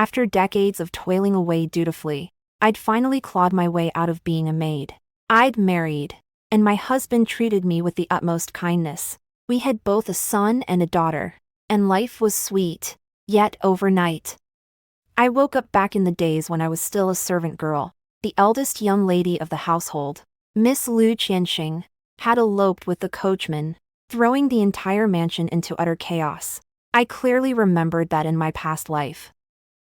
After decades of toiling away dutifully, I'd finally clawed my way out of being a maid. I'd married, and my husband treated me with the utmost kindness. We had both a son and a daughter, and life was sweet, yet overnight. I woke up back in the days when I was still a servant girl. The eldest young lady of the household, Miss Liu Qianxing, had eloped with the coachman, throwing the entire mansion into utter chaos. I clearly remembered that in my past life.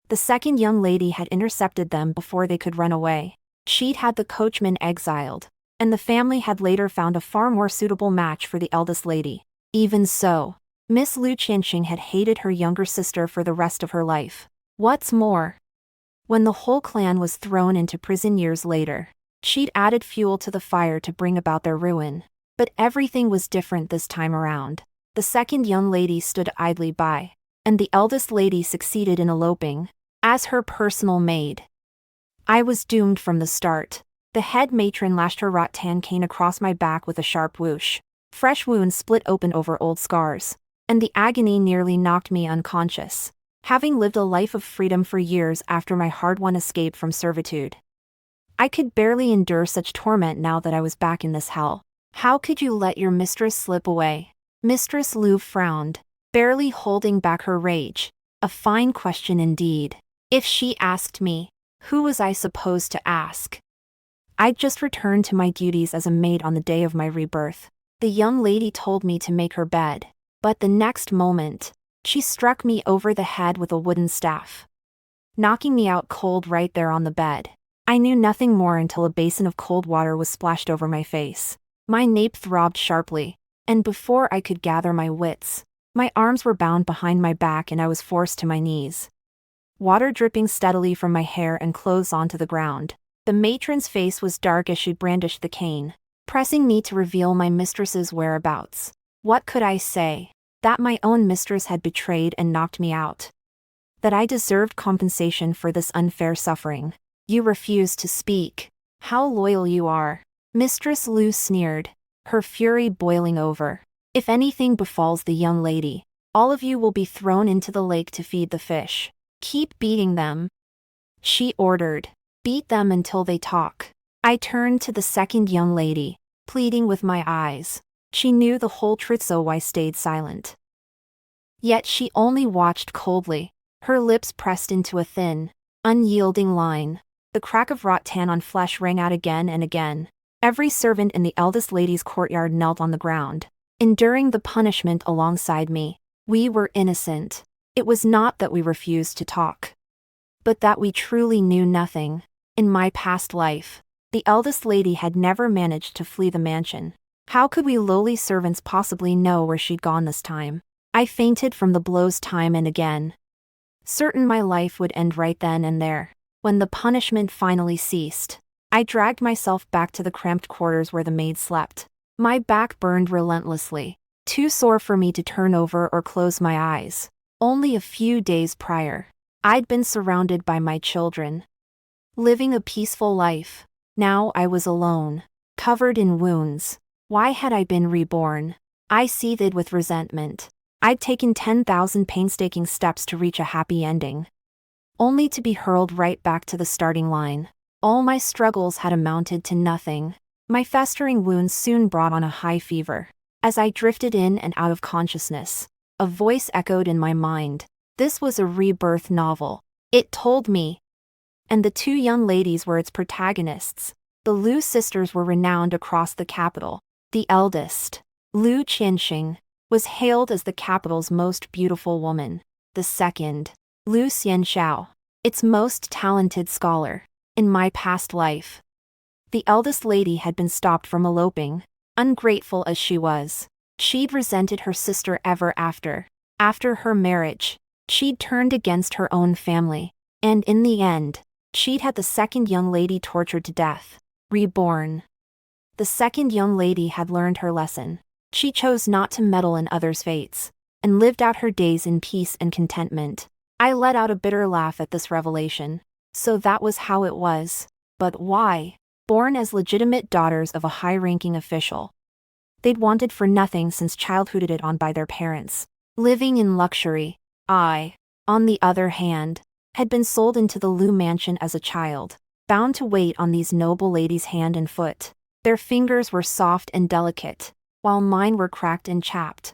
The second young lady had intercepted them before they could run away. She'd had the coachman exiled, and the family had later found a far more suitable match for the eldest lady. Even so, Miss Liu Qianxing had hated her younger sister for the rest of her life. What's more, when the whole clan was thrown into prison years later, she'd added fuel to the fire to bring about their ruin. But everything was different this time around. The second young lady stood idly by, and the eldest lady succeeded in eloping, as her personal maid. I was doomed from the start. The head matron lashed her rattan cane across my back with a sharp whoosh. Fresh wounds split open over old scars, and the agony nearly knocked me unconscious, having lived a life of freedom for years after my hard-won escape from servitude. I could barely endure such torment now that I was back in this hell. How could you let your mistress slip away? Mistress Liu frowned, barely holding back her rage. A fine question indeed. If she asked me, who was I supposed to ask? I'd just returned to my duties as a maid on the day of my rebirth. The young lady told me to make her bed, but the next moment, she struck me over the head with a wooden staff, knocking me out cold right there on the bed. I knew nothing more until a basin of cold water was splashed over my face. My nape throbbed sharply, and before I could gather my wits, my arms were bound behind my back and I was forced to my knees. Water dripping steadily from my hair and clothes onto the ground. The matron's face was dark as she brandished the cane, pressing me to reveal my mistress's whereabouts. What could I say? That my own mistress had betrayed and knocked me out. That I deserved compensation for this unfair suffering. You refuse to speak. How loyal you are. Mistress Liu sneered, her fury boiling over. If anything befalls the young lady, all of you will be thrown into the lake to feed the fish. Keep beating them, she ordered. Beat them until they talk. I turned to the second young lady, pleading with my eyes. She knew the whole truth, so I stayed silent. Yet she only watched coldly, her lips pressed into a thin, unyielding line. The crack of rattan on flesh rang out again and again. Every servant in the eldest lady's courtyard knelt on the ground, enduring the punishment alongside me. We were innocent. It was not that we refused to talk, but that we truly knew nothing. In my past life, the eldest lady had never managed to flee the mansion. How could we lowly servants possibly know where she'd gone this time? I fainted from the blows time and again, certain my life would end right then and there. When the punishment finally ceased, I dragged myself back to the cramped quarters where the maid slept. My back burned relentlessly, too sore for me to turn over or close my eyes. Only a few days prior, I'd been surrounded by my children, living a peaceful life. Now I was alone, covered in wounds. Why had I been reborn? I seethed with resentment. I'd taken 10,000 painstaking steps to reach a happy ending, only to be hurled right back to the starting line. All my struggles had amounted to nothing. My festering wounds soon brought on a high fever. As I drifted in and out of consciousness, a voice echoed in my mind. This was a rebirth novel. It told me. And the two young ladies were its protagonists. The Liu sisters were renowned across the capital. The eldest, Liu Qianxing, was hailed as the capital's most beautiful woman. The second, Liu Xianxiao, its most talented scholar. In my past life, the eldest lady had been stopped from eloping. Ungrateful as she was, she'd resented her sister ever after. After her marriage, she'd turned against her own family, and in the end, she'd had the second young lady tortured to death. Reborn. The second young lady had learned her lesson. She chose not to meddle in others' fates, and lived out her days in peace and contentment. I let out a bitter laugh at this revelation. So that was how it was. But why? Born as legitimate daughters of a high-ranking official, they'd wanted for nothing since childhooded it on by their parents, living in luxury. I, on the other hand, had been sold into the Liu mansion as a child, bound to wait on these noble ladies hand and foot. Their fingers were soft and delicate, while mine were cracked and chapped.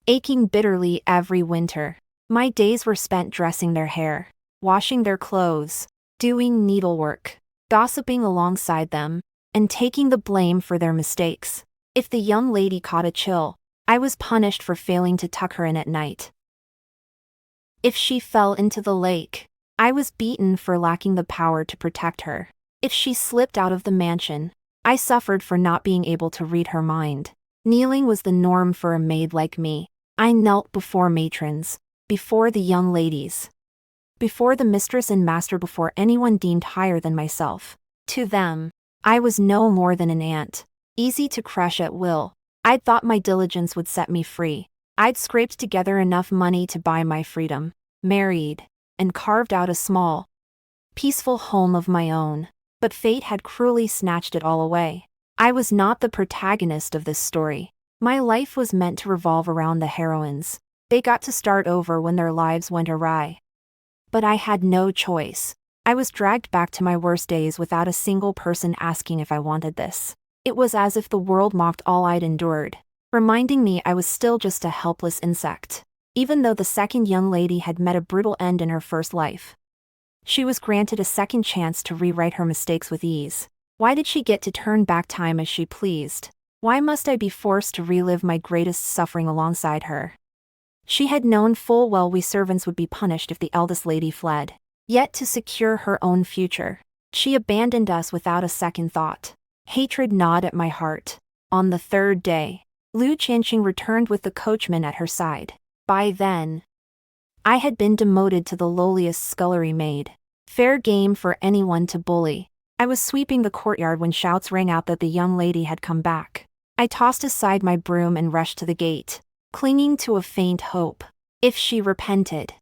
Aching bitterly every winter, my days were spent dressing their hair, washing their clothes, doing needlework, gossiping alongside them, and taking the blame for their mistakes. If the young lady caught a chill, I was punished for failing to tuck her in at night. If she fell into the lake, I was beaten for lacking the power to protect her. If she slipped out of the mansion, I suffered for not being able to read her mind. Kneeling was the norm for a maid like me. I knelt before matrons, before the young ladies, before the mistress and master, before anyone deemed higher than myself. To them, I was no more than an ant, easy to crush at will. I'd thought my diligence would set me free. I'd scraped together enough money to buy my freedom, married, and carved out a small, peaceful home of my own. But fate had cruelly snatched it all away. I was not the protagonist of this story. My life was meant to revolve around the heroines. They got to start over when their lives went awry. But I had no choice. I was dragged back to my worst days without a single person asking if I wanted this. It was as if the world mocked all I'd endured, reminding me I was still just a helpless insect, even though the second young lady had met a brutal end in her first life. She was granted a second chance to rewrite her mistakes with ease. Why did she get to turn back time as she pleased? Why must I be forced to relive my greatest suffering alongside her? She had known full well we servants would be punished if the eldest lady fled. Yet to secure her own future, she abandoned us without a second thought. Hatred gnawed at my heart. On the third day, Liu Qianxing returned with the coachman at her side. By then, I had been demoted to the lowliest scullery maid. Fair game for anyone to bully. I was sweeping the courtyard when shouts rang out that the young lady had come back. I tossed aside my broom and rushed to the gate, clinging to a faint hope. If she repented,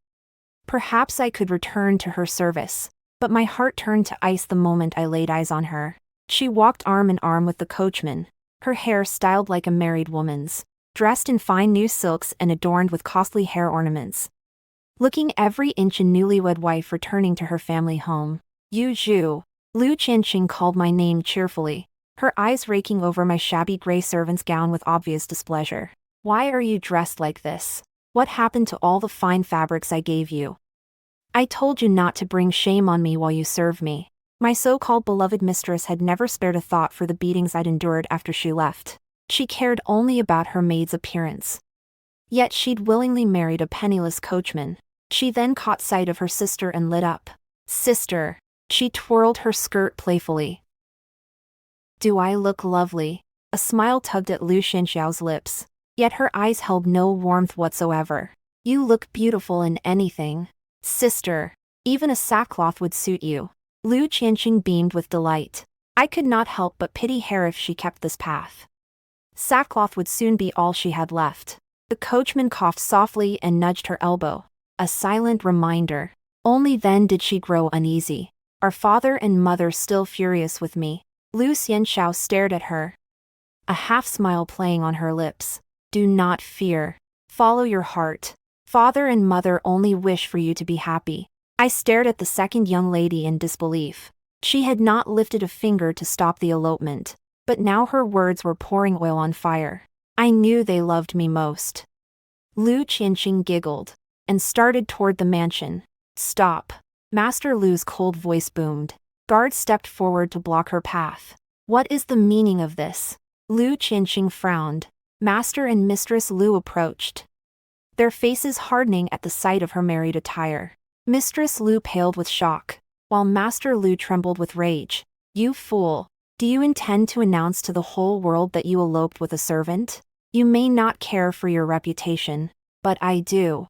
perhaps I could return to her service. But my heart turned to ice the moment I laid eyes on her. She walked arm in arm with the coachman, her hair styled like a married woman's, dressed in fine new silks and adorned with costly hair ornaments. Looking every inch a newlywed wife returning to her family home. Yu Zhu, Liu Qianxing called my name cheerfully, her eyes raking over my shabby gray servant's gown with obvious displeasure. Why are you dressed like this? What happened to all the fine fabrics I gave you? I told you not to bring shame on me while you serve me. My so-called beloved mistress had never spared a thought for the beatings I'd endured after she left. She cared only about her maid's appearance. Yet she'd willingly married a penniless coachman. She then caught sight of her sister and lit up. Sister. She twirled her skirt playfully. Do I look lovely? A smile tugged at Liu Xianxiao's lips, yet her eyes held no warmth whatsoever. You look beautiful in anything. Sister. Even a sackcloth would suit you. Liu Qianxing beamed with delight. I could not help but pity her if she kept this path. Sackcloth would soon be all she had left. The coachman coughed softly and nudged her elbow. A silent reminder. Only then did she grow uneasy. Are father and mother still furious with me? Liu Xianxiao stared at her, a half-smile playing on her lips. Do not fear. Follow your heart. Father and mother only wish for you to be happy. I stared at the second young lady in disbelief. She had not lifted a finger to stop the elopement, but now her words were pouring oil on fire. I knew they loved me most. Liu Qianxing giggled and started toward the mansion. Stop. Master Liu's cold voice boomed. Guards stepped forward to block her path. What is the meaning of this? Liu Qianxing frowned. Master and Mistress Liu approached, their faces hardening at the sight of her married attire. Mistress Liu paled with shock, while Master Liu trembled with rage. You fool! Do you intend to announce to the whole world that you eloped with a servant? You may not care for your reputation, but I do.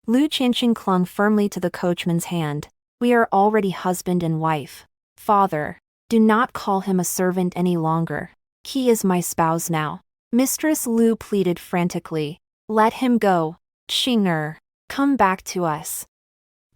Liu Qianxing clung firmly to the coachman's hand. We are already husband and wife. Father, do not call him a servant any longer. He is my spouse now. Mistress Liu pleaded frantically. Let him go. Xing'er, come back to us,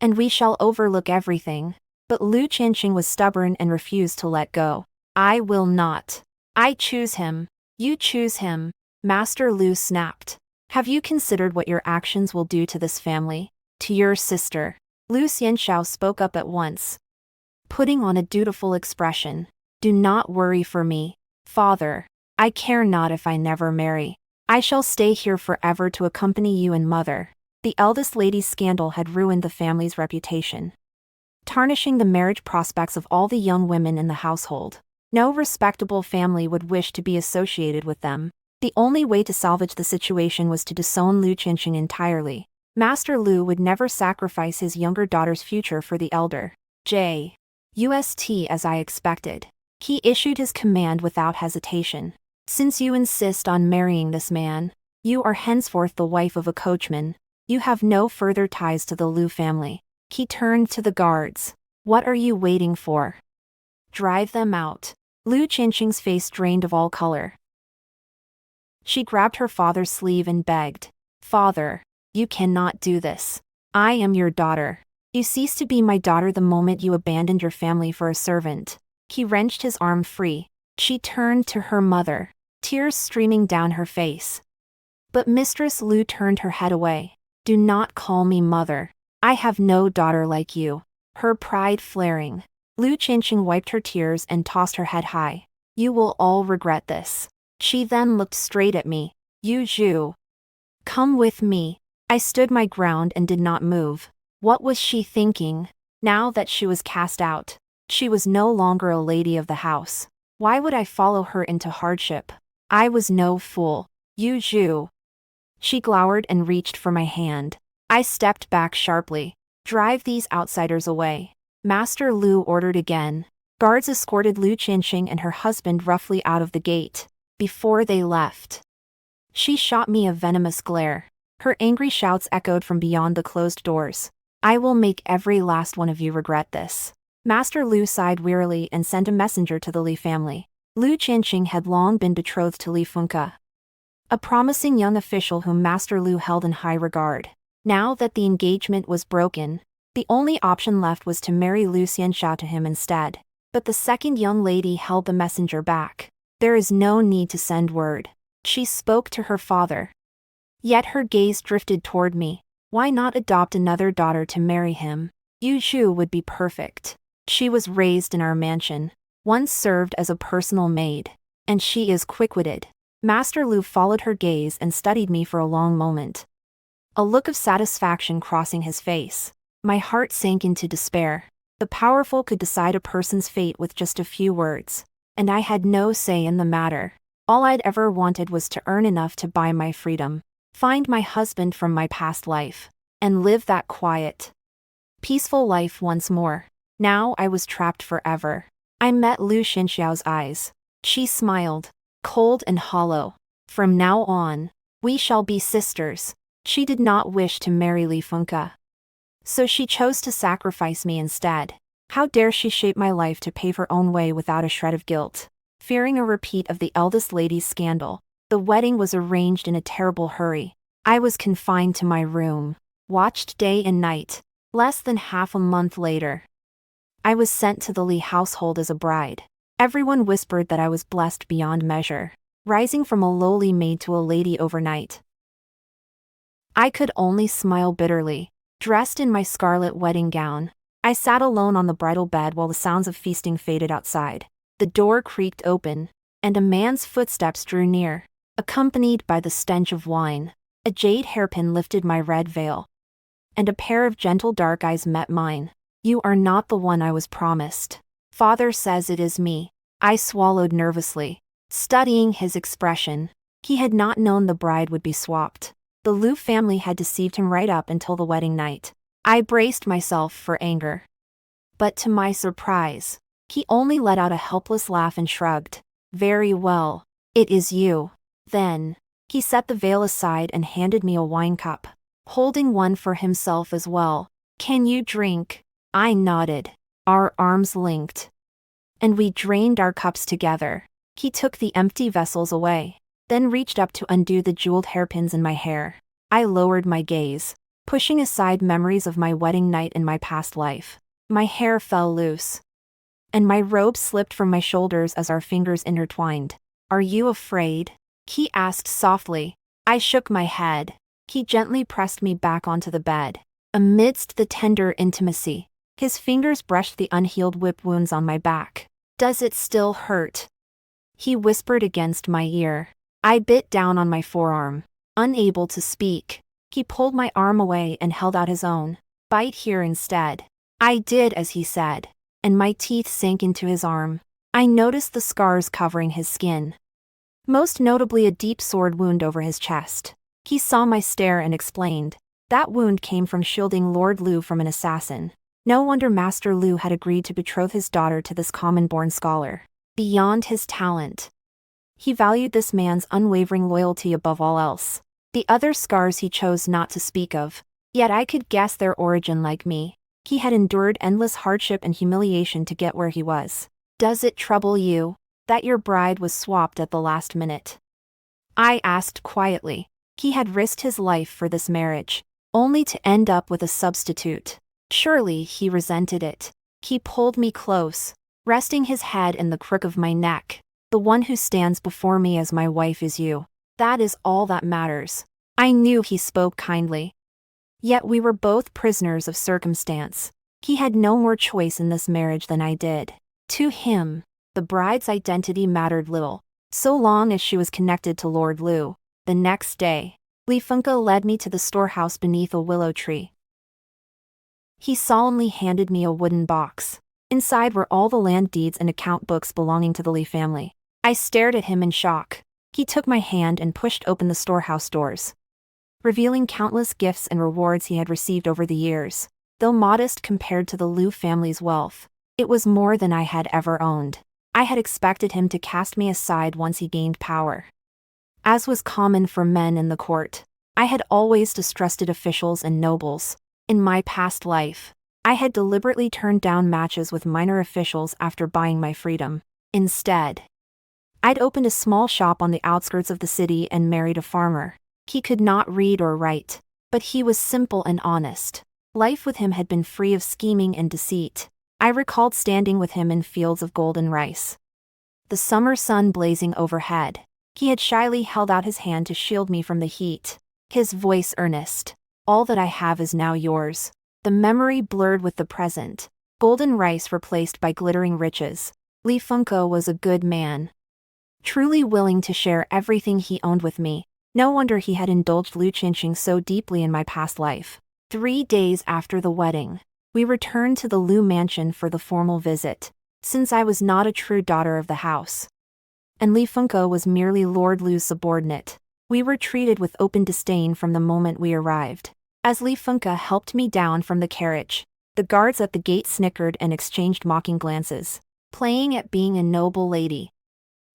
and we shall overlook everything. But Liu Qianxing was stubborn and refused to let go. I will not. I choose him. You choose him. Master Liu snapped. Have you considered what your actions will do to this family? To your sister? Liu Qianxing spoke up at once, putting on a dutiful expression. Do not worry for me, father. I care not if I never marry. I shall stay here forever to accompany you and mother. The eldest lady's scandal had ruined the family's reputation, tarnishing the marriage prospects of all the young women in the household. No respectable family would wish to be associated with them. The only way to salvage the situation was to disown Liu Qianxing entirely. Master Liu would never sacrifice his younger daughter's future for the elder Just as I expected. He issued his command without hesitation. Since you insist on marrying this man, you are henceforth the wife of a coachman. You have no further ties to the Liu family. He turned to the guards. What are you waiting for? Drive them out. Liu Qianxing's face drained of all color. She grabbed her father's sleeve and begged, Father, you cannot do this. I am your daughter. You ceased to be my daughter the moment you abandoned your family for a servant. He wrenched his arm free. She turned to her mother, tears streaming down her face. But Mistress Liu turned her head away. Do not call me mother. I have no daughter like you. Her pride flaring, Liu Qianxing wiped her tears and tossed her head high. You will all regret this. She then looked straight at me. You Zhu. Come with me. I stood my ground and did not move. What was she thinking? Now that she was cast out, she was no longer a lady of the house. Why would I follow her into hardship? I was no fool. You Zhu. She glowered and reached for my hand. I stepped back sharply. Drive these outsiders away. Master Liu ordered again. Guards escorted Liu Qianxing and her husband roughly out of the gate. Before they left, she shot me a venomous glare. Her angry shouts echoed from beyond the closed doors. I will make every last one of you regret this. Master Liu sighed wearily and sent a messenger to the Li family. Liu Qianxing had long been betrothed to Li Funke, a promising young official whom Master Liu held in high regard. Now that the engagement was broken, the only option left was to marry Liu Qianxing to him instead. But the second young lady held the messenger back. There is no need to send word. She spoke to her father. Yet her gaze drifted toward me. Why not adopt another daughter to marry him? Yu Zhu would be perfect. She was raised in our mansion, once served as a personal maid, and she is quick-witted. Master Liu followed her gaze and studied me for a long moment, a look of satisfaction crossing his face. My heart sank into despair. The powerful could decide a person's fate with just a few words, and I had no say in the matter. All I'd ever wanted was to earn enough to buy my freedom, find my husband from my past life, and live that quiet, peaceful life once more. Now I was trapped forever. I met Liu Qianxiao's eyes. She smiled, cold and hollow. From now on, we shall be sisters. She did not wish to marry Li Funke, so she chose to sacrifice me instead. How dare she shape my life to pave her own way without a shred of guilt? Fearing a repeat of the eldest lady's scandal, the wedding was arranged in a terrible hurry. I was confined to my room, watched day and night. Less than half a month later, I was sent to the Li household as a bride. Everyone whispered that I was blessed beyond measure, rising from a lowly maid to a lady overnight. I could only smile bitterly. Dressed in my scarlet wedding gown, I sat alone on the bridal bed while the sounds of feasting faded outside. The door creaked open, and a man's footsteps drew near, accompanied by the stench of wine. A jade hairpin lifted my red veil, and a pair of gentle dark eyes met mine. You are not the one I was promised. Father says it is me. I swallowed nervously, studying his expression. He had not known the bride would be swapped. The Liu family had deceived him right up until the wedding night. I braced myself for anger. But to my surprise, he only let out a helpless laugh and shrugged. Very well. It is you. Then, he set the veil aside and handed me a wine cup, holding one for himself as well. Can you drink? I nodded. Our arms linked, and we drained our cups together. He took the empty vessels away, then reached up to undo the jeweled hairpins in my hair. I lowered my gaze, pushing aside memories of my wedding night in my past life. My hair fell loose, and my robe slipped from my shoulders as our fingers intertwined. Are you afraid? He asked softly. I shook my head. He gently pressed me back onto the bed. Amidst the tender intimacy, his fingers brushed the unhealed whip wounds on my back. "Does it still hurt?" he whispered against my ear. I bit down on my forearm. Unable to speak, he pulled my arm away and held out his own. "Bite here instead." I did as he said, and my teeth sank into his arm. I noticed the scars covering his skin, most notably a deep sword wound over his chest. He saw my stare and explained, "That wound came from shielding Lord Liu from an assassin." No wonder Master Liu had agreed to betroth his daughter to this common-born scholar. Beyond his talent, he valued this man's unwavering loyalty above all else. The other scars he chose not to speak of, yet I could guess their origin like me. He had endured endless hardship and humiliation to get where he was. "Does it trouble you that your bride was swapped at the last minute?" I asked quietly. He had risked his life for this marriage, only to end up with a substitute. Surely he resented it. He pulled me close, resting his head in the crook of my neck. "The one who stands before me as my wife is you. That is all that matters." I knew he spoke kindly. Yet we were both prisoners of circumstance. He had no more choice in this marriage than I did. To him, the bride's identity mattered little, so long as she was connected to Lord Liu. The next day, Li Fengke led me to the storehouse beneath a willow tree. He solemnly handed me a wooden box. Inside were all the land deeds and account books belonging to the Li family. I stared at him in shock. He took my hand and pushed open the storehouse doors, revealing countless gifts and rewards he had received over the years. Though modest compared to the Liu family's wealth, it was more than I had ever owned. I had expected him to cast me aside once he gained power, as was common for men in the court. I had always distrusted officials and nobles. In my past life, I had deliberately turned down matches with minor officials after buying my freedom. Instead, I'd opened a small shop on the outskirts of the city and married a farmer. He could not read or write, but he was simple and honest. Life with him had been free of scheming and deceit. I recalled standing with him in fields of golden rice, the summer sun blazing overhead. He had shyly held out his hand to shield me from the heat, his voice earnest. "All that I have is now yours." The memory blurred with the present. Golden rice replaced by glittering riches. Li Fengke was a good man, truly willing to share everything he owned with me. No wonder he had indulged Liu Qianxing so deeply in my past life. 3 days after the wedding, we returned to the Liu mansion for the formal visit. Since I was not a true daughter of the house, and Li Fengke was merely Lord Liu's subordinate, we were treated with open disdain from the moment we arrived. As Li Fengke helped me down from the carriage, the guards at the gate snickered and exchanged mocking glances, playing at being a noble lady.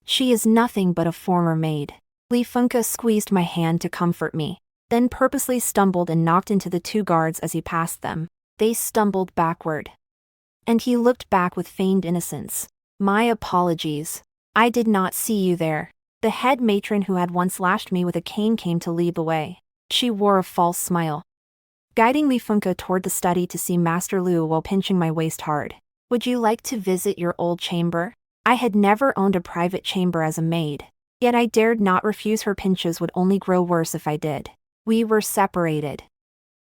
"She is nothing but a former maid." Li Fengke squeezed my hand to comfort me, then purposely stumbled and knocked into the 2 guards as he passed them. They stumbled backward, and he looked back with feigned innocence. "My apologies. I did not see you there." The head matron who had once lashed me with a cane came to lead the way. She wore a false smile, guiding Li Fengke toward the study to see Master Liu while pinching my waist hard. "Would you like to visit your old chamber?" I had never owned a private chamber as a maid, yet I dared not refuse. Her pinches would only grow worse if I did. We were separated,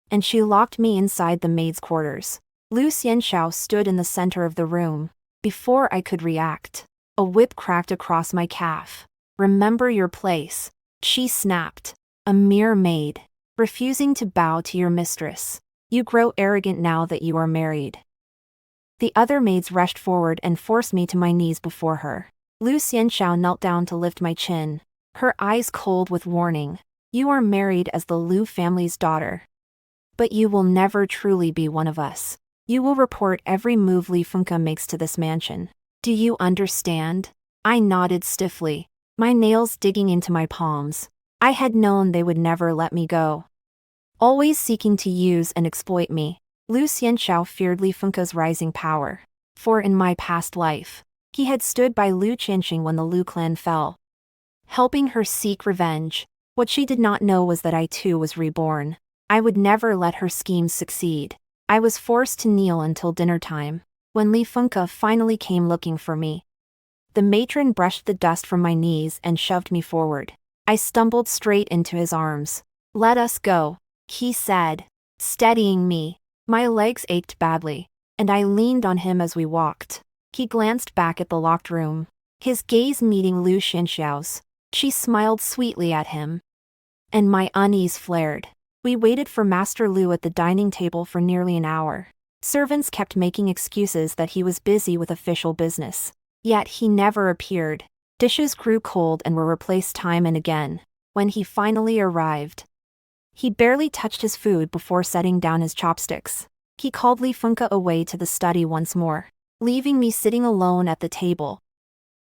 and she locked me inside the maid's quarters. Liu Xianxiao stood in the center of the room. Before I could react, a whip cracked across my calf. "Remember your place," she snapped. "A mere maid, refusing to bow to your mistress. You grow arrogant now that you are married." The other maids rushed forward and forced me to my knees before her. Liu Xianxiao knelt down to lift my chin, her eyes cold with warning. "You are married as the Liu family's daughter, but you will never truly be one of us. You will report every move Li Fengke makes to this mansion. Do you understand?" I nodded stiffly, my nails digging into my palms. I had known they would never let me go, always seeking to use and exploit me. Liu Xianxiao feared Li Fengke's rising power, for in my past life, he had stood by Liu Qianxing when the Liu clan fell, helping her seek revenge. What she did not know was that I too was reborn. I would never let her schemes succeed. I was forced to kneel until dinner time, when Li Fengke finally came looking for me. The matron brushed the dust from my knees and shoved me forward. I stumbled straight into his arms. "Let us go," he said. steadying me. My legs ached badly, and I leaned on him as we walked. He glanced back at the locked room, his gaze meeting Liu Qianxing's. She smiled sweetly at him, and my unease flared. We waited for Master Liu at the dining table for nearly an hour. Servants kept making excuses that he was busy with official business. Yet he never appeared. Dishes grew cold and were replaced time and again. When he finally arrived, he barely touched his food before setting down his chopsticks. He called Li Fengke away to the study once more, leaving me sitting alone at the table.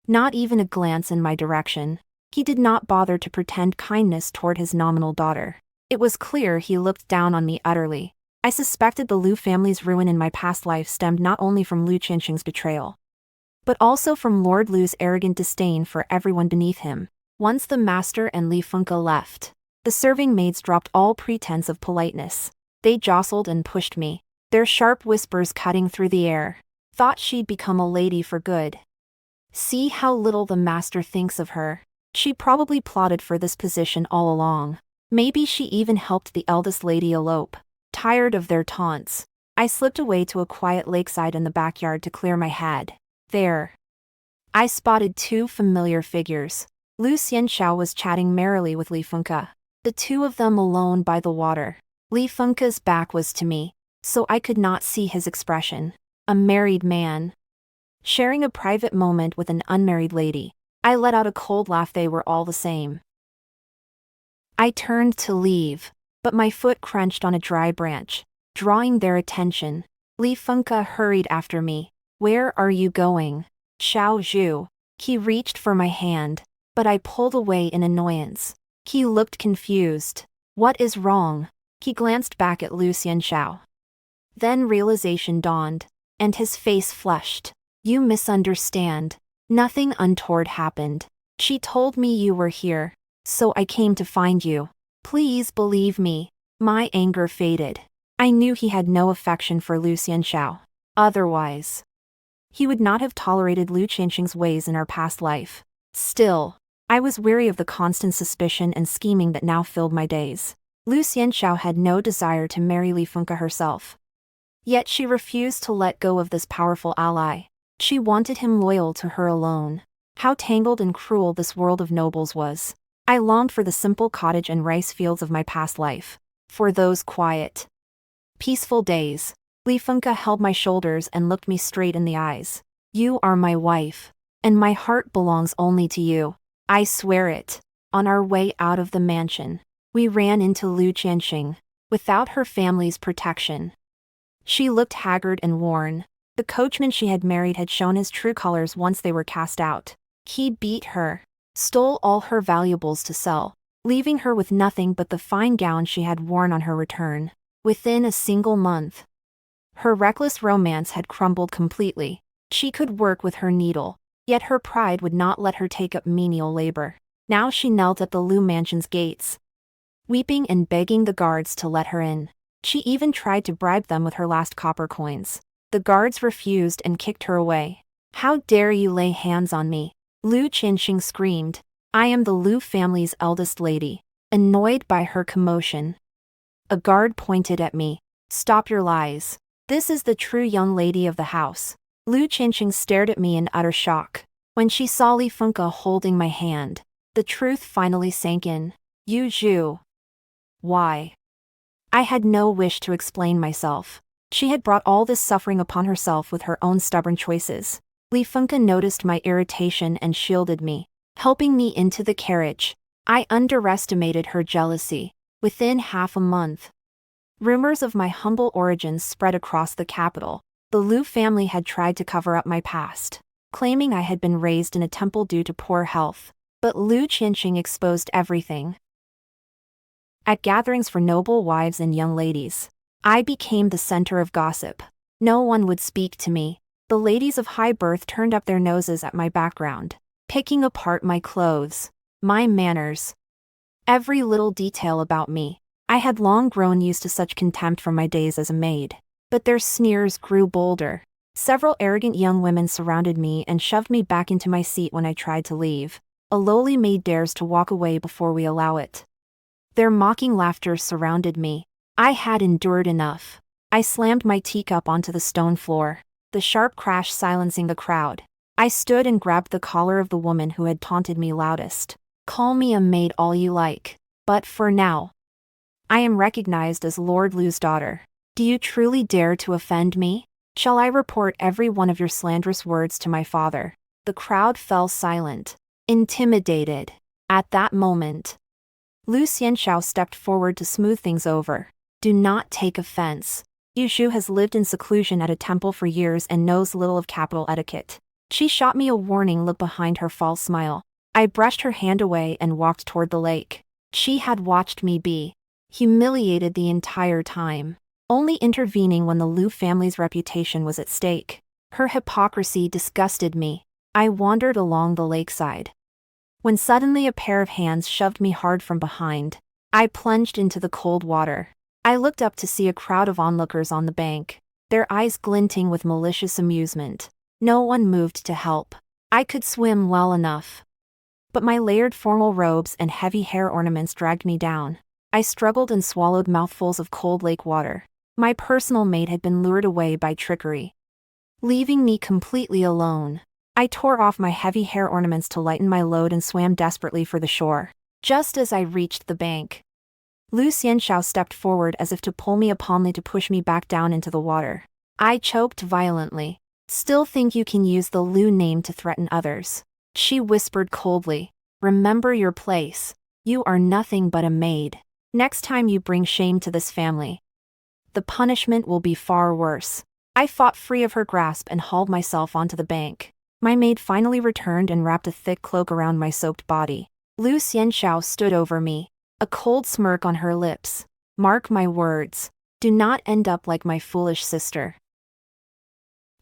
Not even a glance in my direction. He did not bother to pretend kindness toward his nominal daughter. It was clear he looked down on me utterly. I suspected the Liu family's ruin in my past life stemmed not only from Liu Qianxing's betrayal, but also from Lord Liu's arrogant disdain for everyone beneath him. Once the master and Li Fengke left, the serving maids dropped all pretense of politeness. They jostled and pushed me, their sharp whispers cutting through the air. Thought she'd become a lady for good. See how little the master thinks of her. She probably plotted for this position all along. Maybe she even helped the eldest lady elope. Tired of their taunts, I slipped away to a quiet lakeside in the backyard to clear my head. There, I spotted two familiar figures. Liu Xianxiao was chatting merrily with Li Fengke, the two of them alone by the water. Li Fengke's back was to me, so I could not see his expression. A married man sharing a private moment with an unmarried lady. I let out a cold laugh. They were all the same. I turned to leave, but my foot crunched on a dry branch, drawing their attention. Li Fengke hurried after me. Where are you going? Xiao Zhu. He reached for my hand, but I pulled away in annoyance. He looked confused. What is wrong? He glanced back at Liu Xianxiao. Then realization dawned, and his face flushed. You misunderstand. Nothing untoward happened. She told me you were here, so I came to find you. Please believe me. My anger faded. I knew he had no affection for Liu Xianxiao. Otherwise, he would not have tolerated Liu Qianxing's ways in our past life. Still, I was weary of the constant suspicion and scheming that now filled my days. Liu Xianxiao had no desire to marry Li Fengke herself. Yet she refused to let go of this powerful ally. She wanted him loyal to her alone. How tangled and cruel this world of nobles was. I longed for the simple cottage and rice fields of my past life. For those quiet, peaceful days. Li Fengke held my shoulders and looked me straight in the eyes. You are my wife, and my heart belongs only to you. I swear it. On our way out of the mansion, we ran into Liu Qianxing, without her family's protection. She looked haggard and worn. The coachman she had married had shown his true colors once they were cast out. He beat her, stole all her valuables to sell, leaving her with nothing but the fine gown she had worn on her return. Within a single month, her reckless romance had crumbled completely. She could work with her needle, yet her pride would not let her take up menial labor. Now she knelt at the Liu mansion's gates, weeping and begging the guards to let her in. She even tried to bribe them with her last copper coins. The guards refused and kicked her away. How dare you lay hands on me? Liu Qianxing screamed. I am the Liu family's eldest lady. Annoyed by her commotion, a guard pointed at me. Stop your lies. This is the true young lady of the house. Liu Qianxing stared at me in utter shock. When she saw Li Fengke holding my hand, the truth finally sank in. Yu Zhu. Why? I had no wish to explain myself. She had brought all this suffering upon herself with her own stubborn choices. Li Fengke noticed my irritation and shielded me, helping me into the carriage. I underestimated her jealousy. Within half a month, rumors of my humble origins spread across the capital. The Liu family had tried to cover up my past, claiming I had been raised in a temple due to poor health. But Liu Qianxing exposed everything. At gatherings for noble wives and young ladies, I became the center of gossip. No one would speak to me. The ladies of high birth turned up their noses at my background, picking apart my clothes, my manners, every little detail about me. I had long grown used to such contempt from my days as a maid, but their sneers grew bolder. Several arrogant young women surrounded me and shoved me back into my seat when I tried to leave. A lowly maid dares to walk away before we allow it. Their mocking laughter surrounded me. I had endured enough. I slammed my teacup onto the stone floor, the sharp crash silencing the crowd. I stood and grabbed the collar of the woman who had taunted me loudest. Call me a maid all you like, but for now, I am recognized as Lord Liu's daughter. Do you truly dare to offend me? Shall I report every one of your slanderous words to my father? The crowd fell silent, intimidated. At that moment, Liu Qianxing stepped forward to smooth things over. Do not take offense. Yushu has lived in seclusion at a temple for years and knows little of capital etiquette. She shot me a warning look behind her false smile. I brushed her hand away and walked toward the lake. She had watched me be humiliated the entire time, only intervening when the Liu family's reputation was at stake. Her hypocrisy disgusted me. I wandered along the lakeside, when suddenly a pair of hands shoved me hard from behind. I plunged into the cold water. I looked up to see a crowd of onlookers on the bank, their eyes glinting with malicious amusement. No one moved to help. I could swim well enough, but my layered formal robes and heavy hair ornaments dragged me down. I struggled and swallowed mouthfuls of cold lake water. My personal maid had been lured away by trickery, leaving me completely alone. I tore off my heavy hair ornaments to lighten my load and swam desperately for the shore. Just as I reached the bank, Liu Qianxing stepped forward as if to pull me uponly to push me back down into the water. I choked violently. Still think you can use the Liu name to threaten others? She whispered coldly. Remember your place. You are nothing but a maid. Next time you bring shame to this family, the punishment will be far worse. I fought free of her grasp and hauled myself onto the bank. My maid finally returned and wrapped a thick cloak around my soaked body. Liu Qianxing stood over me, a cold smirk on her lips. Mark my words. Do not end up like my foolish sister.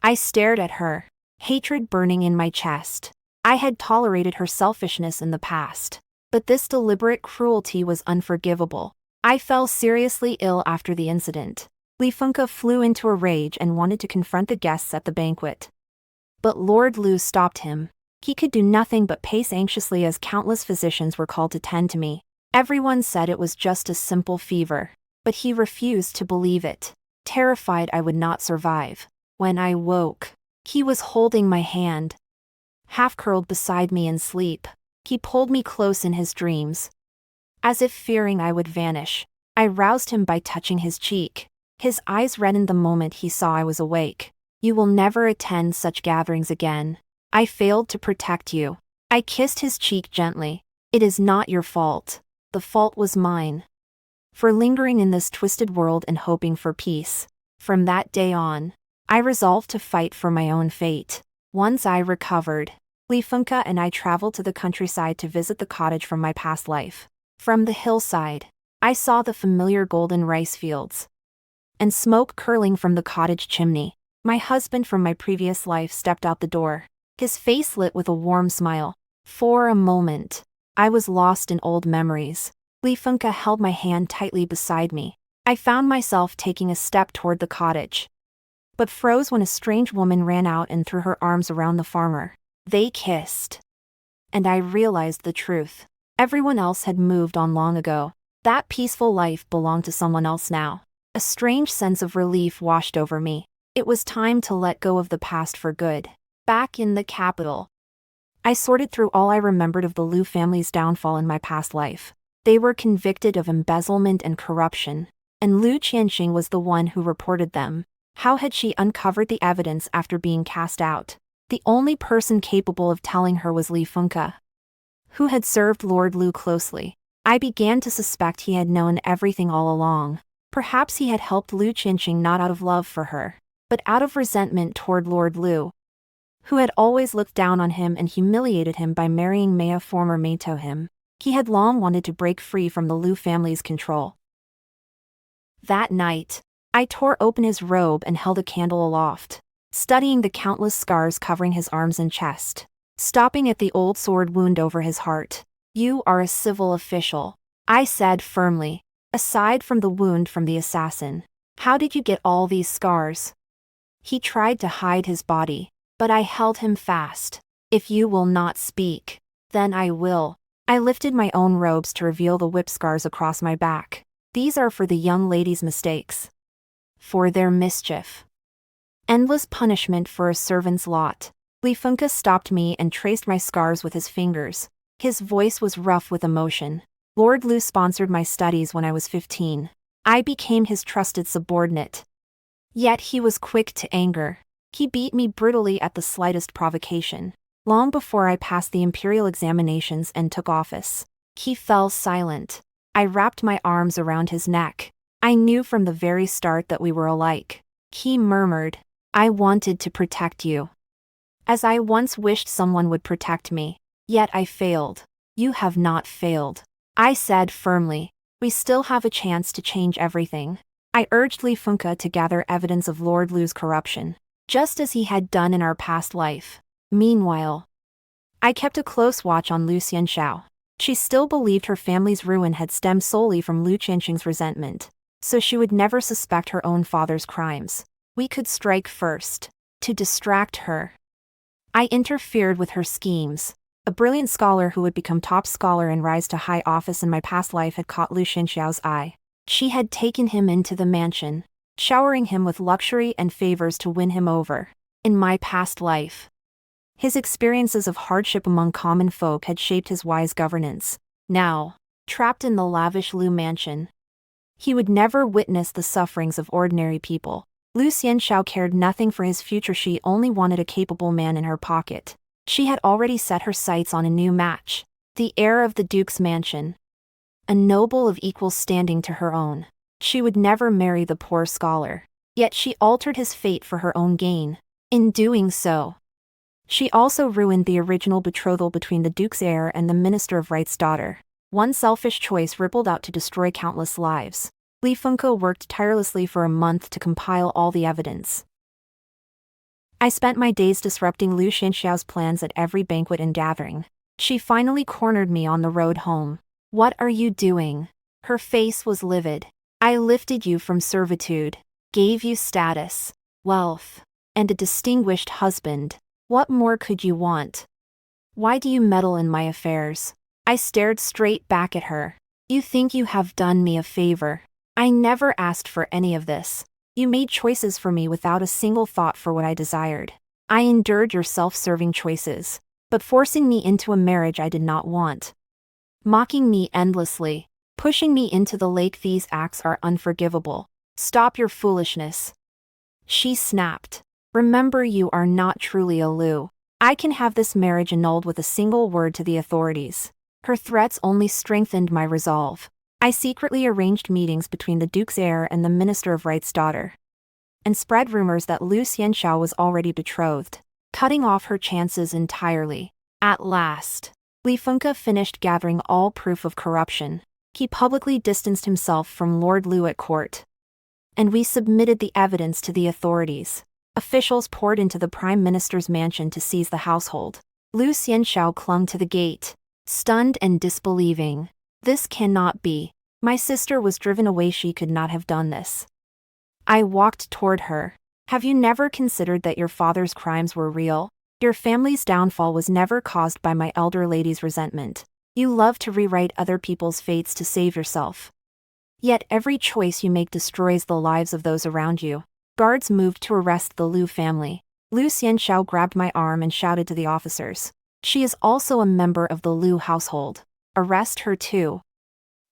I stared at her, hatred burning in my chest. I had tolerated her selfishness in the past, but this deliberate cruelty was unforgivable. I fell seriously ill after the incident. Li Fengke flew into a rage and wanted to confront the guests at the banquet, but Lord Liu stopped him. He could do nothing but pace anxiously as countless physicians were called to tend to me. Everyone said it was just a simple fever, but he refused to believe it, terrified I would not survive. When I woke, he was holding my hand, half curled beside me in sleep. He pulled me close in his dreams, as if fearing I would vanish. I roused him by touching his cheek. His eyes reddened the moment he saw I was awake. You will never attend such gatherings again. I failed to protect you. I kissed his cheek gently. It is not your fault. The fault was mine, for lingering in this twisted world and hoping for peace. From that day on, I resolved to fight for my own fate. Once I recovered, Li Fengke and I traveled to the countryside to visit the cottage from my past life. From the hillside, I saw the familiar golden rice fields and smoke curling from the cottage chimney. My husband from my previous life stepped out the door, his face lit with a warm smile. For a moment, I was lost in old memories. Li Fengke held my hand tightly beside me. I found myself taking a step toward the cottage, but froze when a strange woman ran out and threw her arms around the farmer. They kissed, and I realized the truth. Everyone else had moved on long ago. That peaceful life belonged to someone else now. A strange sense of relief washed over me. It was time to let go of the past for good. Back in the capital, I sorted through all I remembered of the Liu family's downfall in my past life. They were convicted of embezzlement and corruption, and Liu Qianxing was the one who reported them. How had she uncovered the evidence after being cast out? The only person capable of telling her was Li Fengke, who had served Lord Liu closely. I began to suspect he had known everything all along. Perhaps he had helped Liu Qianxing not out of love for her, but out of resentment toward Lord Liu, who had always looked down on him and humiliated him by marrying Mei, a former maid to him. He had long wanted to break free from the Liu family's control. That night, I tore open his robe and held a candle aloft, studying the countless scars covering his arms and chest, stopping at the old sword wound over his heart. You are a civil official, I said firmly. Aside from the wound from the assassin, how did you get all these scars? He tried to hide his body, but I held him fast. If you will not speak, then I will. I lifted my own robes to reveal the whip scars across my back. These are for the young lady's mistakes. For their mischief. Endless punishment for a servant's lot. Li Fengke stopped me and traced my scars with his fingers. His voice was rough with emotion. Lord Liu sponsored my studies when I was 15. I became his trusted subordinate. Yet he was quick to anger. He beat me brutally at the slightest provocation. Long before I passed the imperial examinations and took office, he fell silent. I wrapped my arms around his neck. I knew from the very start that we were alike. He murmured, "I wanted to protect you. As I once wished someone would protect me. Yet I failed." "You have not failed," I said firmly. "We still have a chance to change everything." I urged Li Fengke to gather evidence of Lord Liu's corruption, just as he had done in our past life. Meanwhile, I kept a close watch on Liu Qianxing. She still believed her family's ruin had stemmed solely from Liu Qianxing's resentment, so she would never suspect her own father's crimes. We could strike first. To distract her, I interfered with her schemes. A brilliant scholar who would become top scholar and rise to high office in my past life had caught Liu Qianxiao's eye. She had taken him into the mansion, showering him with luxury and favors to win him over. In my past life, his experiences of hardship among common folk had shaped his wise governance. Now, trapped in the lavish Liu mansion, he would never witness the sufferings of ordinary people. Liu Qianxing cared nothing for his future. She only wanted a capable man in her pocket. She had already set her sights on a new match, the heir of the duke's mansion. A noble of equal standing to her own. She would never marry the poor scholar. Yet she altered his fate for her own gain. In doing so, she also ruined the original betrothal between the duke's heir and the Minister of Right's daughter. One selfish choice rippled out to destroy countless lives. Li Fengke worked tirelessly for a month to compile all the evidence. I spent my days disrupting Liu Qianxiao's plans at every banquet and gathering. She finally cornered me on the road home. "What are you doing?" Her face was livid. "I lifted you from servitude, gave you status, wealth, and a distinguished husband. What more could you want? Why do you meddle in my affairs?" I stared straight back at her. "You think you have done me a favor. I never asked for any of this. You made choices for me without a single thought for what I desired. I endured your self-serving choices, but forcing me into a marriage I did not want. Mocking me endlessly, pushing me into the lake. These acts are unforgivable. Stop your foolishness." She snapped. "Remember, you are not truly a Liu. I can have this marriage annulled with a single word to the authorities." Her threats only strengthened my resolve. I secretly arranged meetings between the duke's heir and the Minister of Right's daughter, and spread rumors that Liu Qianxing was already betrothed, cutting off her chances entirely. At last, Li Fengke finished gathering all proof of corruption. He publicly distanced himself from Lord Liu at court, and we submitted the evidence to the authorities. Officials poured into the Prime Minister's mansion to seize the household. Liu Qianxing clung to the gate, stunned and disbelieving. "This cannot be. My sister was driven away. She could not have done this." I walked toward her. "Have you never considered that your father's crimes were real? Your family's downfall was never caused by my elder lady's resentment. You love to rewrite other people's fates to save yourself. Yet every choice you make destroys the lives of those around you." Guards moved to arrest the Liu family. Liu Qianxing grabbed my arm and shouted to the officers, "She is also a member of the Liu household. Arrest her too."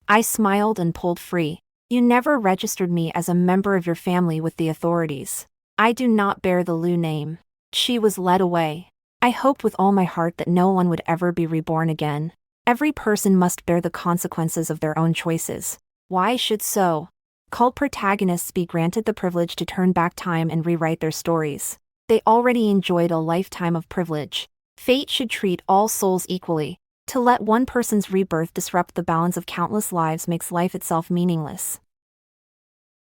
I smiled and pulled free. "You never registered me as a member of your family with the authorities. I do not bear the Liu name." She was led away. I hoped with all my heart that no one would ever be reborn again. Every person must bear the consequences of their own choices. Why should so-called protagonists be granted the privilege to turn back time and rewrite their stories? They already enjoyed a lifetime of privilege. Fate should treat all souls equally. To let one person's rebirth disrupt the balance of countless lives makes life itself meaningless.